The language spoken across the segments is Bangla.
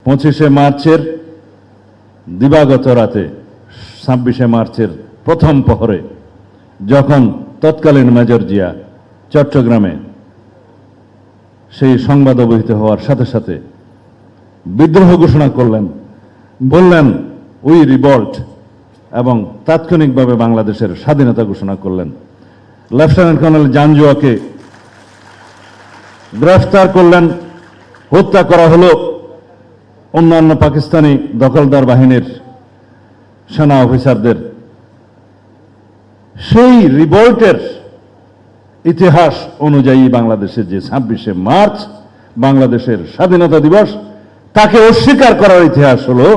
25শে মার্চের দিবাগত রাতে 26শে মার্চের প্রথম প্রহরে যখন তৎকালীন মেজর জিয়া চট্টগ্রামে সেই সংবাদ অবহিত হওয়ার সাথে সাথে বিদ্রোহ ঘোষণা করলেন, বললেন উই রিভল্ট, এবং তাৎক্ষণিকভাবে বাংলাদেশের স্বাধীনতা ঘোষণা করলেন। লেফটেন্যান্ট কর্নেল জাঞ্জুয়াকে গ্রেফতার করলেন, হত্যা করা হলো অন্যান্য পাকিস্তানি দখলদার বাহিনীর সেনা অফিসারদের। সেই রিভল্টের ইতিহাস অনুযায়ী বাংলাদেশের যে 26শে মার্চ বাংলাদেশের স্বাধীনতা দিবস, তাকে অস্বীকার করার ইতিহাস হলো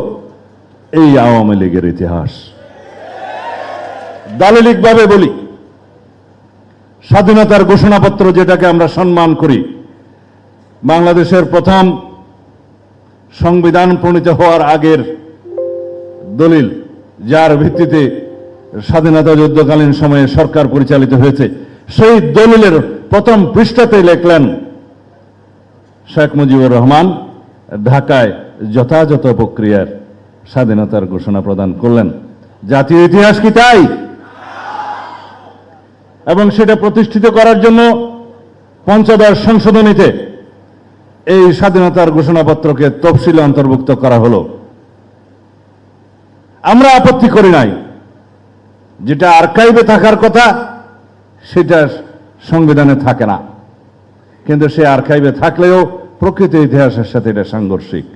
এই আওয়ামী লীগের ইতিহাস। দালিলিকভাবে বলি, স্বাধীনতার ঘোষণাপত্র যেটাকে আমরা সম্মান করি, বাংলাদেশের প্রথম সংবিধান প্রণীত হওয়ার আগের দলিল, যার ভিত্তিতে স্বাধীনতা যুদ্ধকালীন সময়ে সরকার পরিচালিত হয়েছে, সেই দলিলের প্রথম পৃষ্ঠাতে লিখলেন শেখ মুজিবুর রহমান ঢাকায় যথাযথ প্রক্রিয়ার স্বাধীনতার ঘোষণা প্রদান করলেন। জাতীয় ইতিহাস কি তাই? এবং সেটা প্রতিষ্ঠিত করার জন্য পঞ্চদশ সংশোধনীতে এই স্বাধীনতার ঘোষণাপত্রকে তফসিলে অন্তর্ভুক্ত করা হলো। আমরা আপত্তি করি নাই, যেটা আর্কাইভে থাকার কথা সেটা সংবিধানে থাকে না, কিন্তু সে আর্কাইভে থাকলেও প্রকৃত ইতিহাসের সাথে এটা সাংঘর্ষিক।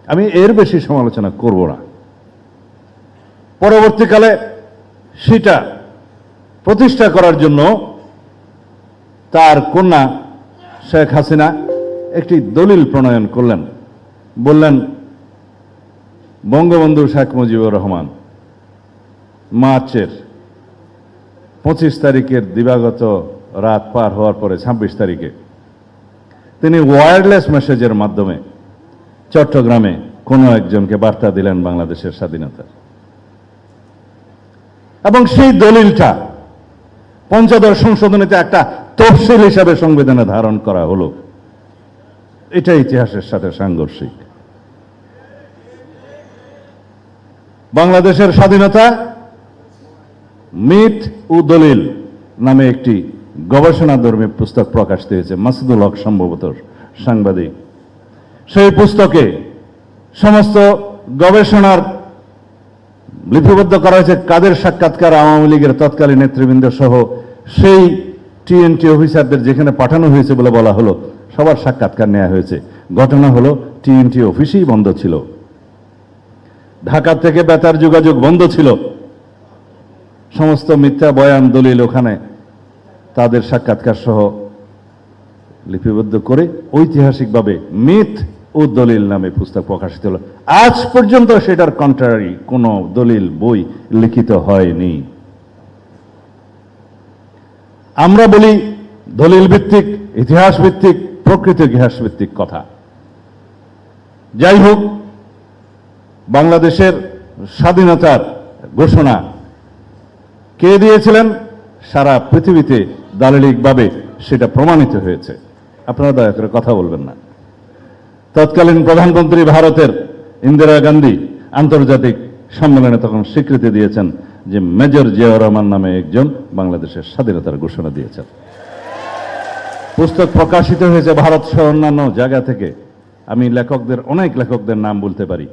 আমি এর বেশি সমালোচনা করব না। পরবর্তীকালে সেটা প্রতিষ্ঠা করার জন্য তার কন্যা শেখ হাসিনা একটি দলিল প্রণয়ন করলেন, বললেন বঙ্গবন্ধু শেখ মুজিবুর রহমান মার্চের 25 তারিখের দিবাগত রাত পার হওয়ার পরে 26 তারিখে তিনি ওয়্যারলেস মেসেজের মাধ্যমে চট্টগ্রামে কোনো একজনকে বার্তা দিলেন বাংলাদেশের স্বাধীনতার, এবং সেই দলিলটা পঞ্চদশ সংশোধনীতে একটা তফসিল হিসাবে সংবিধানে ধারণ করা হলো। এটা ইতিহাসের সাথে সাংঘর্ষিক। বাংলাদেশের স্বাধীনতা মিথ ও দলিল নামে একটি গবেষণাধর্মী পুস্তক প্রকাশিত হয়েছে, মাসুদুল হক সম্ভবত সাংবাদিক। সেই পুস্তকে সমস্ত গবেষণার লিপিবদ্ধ করা হয়েছে, কাদের সাক্ষাৎকার আওয়ামী লীগের তৎকালীন নেতৃবৃন্দ সহ সেই টিএনটি অফিসারদের যেখানে পাঠানো হয়েছে বলে বলা হলো, সবার সাক্ষাৎকার নেওয়া হয়েছে। ঘটনা হলো টিএনটি অফিসই বন্ধ ছিল, ঢাকা থেকে বেতার যোগাযোগ বন্ধ ছিল। সমস্ত মিথ্যা বয়ান দলিল ওখানে তাদের সাক্ষাৎকার সহ লিপিবদ্ধ করে ঐতিহাসিকভাবে মিথ ও দলিল নামে পুস্তক প্রকাশিত হলো। আজ পর্যন্ত সেটার কন্ট্রারি কোনো দলিল বই লিখিত হয়নি। আমরা বলি দলিল ভিত্তিক, ইতিহাস ভিত্তিক, প্রকৃত ইতিহাস ভিত্তিক কথা। যাই হোক, বাংলাদেশের স্বাধীনতার ঘোষণা কে দিয়েছিলেন সারা পৃথিবীতে দালিলিকভাবে সেটা প্রমাণিত হয়েছে। আপনারা দয়া করে কথা বলবেন না। তৎকালীন প্রধানমন্ত্রী ভারতের ইন্দিরা গান্ধী আন্তর্জাতিক সম্মেলনে তখন স্বীকৃতি দিয়েছেন যে মেজর জিয়াউর রহমান নামে একজন বাংলাদেশের স্বাধীনতার ঘোষণা দিয়েছেন। পুস্তক প্রকাশিত হয়েছে ভারত সহ অন্যান্য জায়গা থেকে। আমি অনেক লেখকদের নাম বলতে পারি।